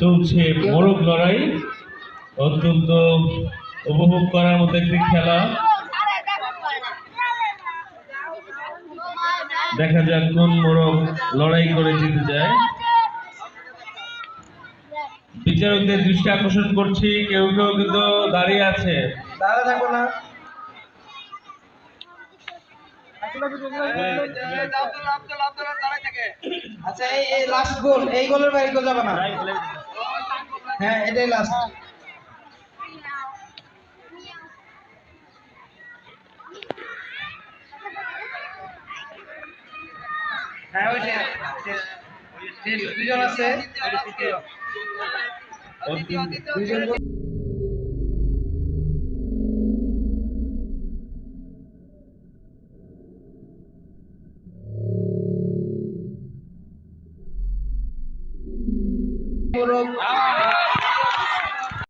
চলছে মোরগ লড়াই, অত্যন্ত উপভোগ করার মতো একটি খেলা। দেখা যাক কোন মোরগ লড়াই করে জিতে যায়। বিচারকদের দৃষ্টি আকর্ষণ করছি, কেউ কেউ কিন্তু দাঁড়িয়ে আছে। দাঁড়া থাকো না। আচ্ছা, এই লাস্ট গোল, এই গোলের বাইরে কেউ যাবে না। হ্যাঁ, এটাই লাস্ট। হ্যাঁ, ওই দুজন আছে, দুজন। মোরগ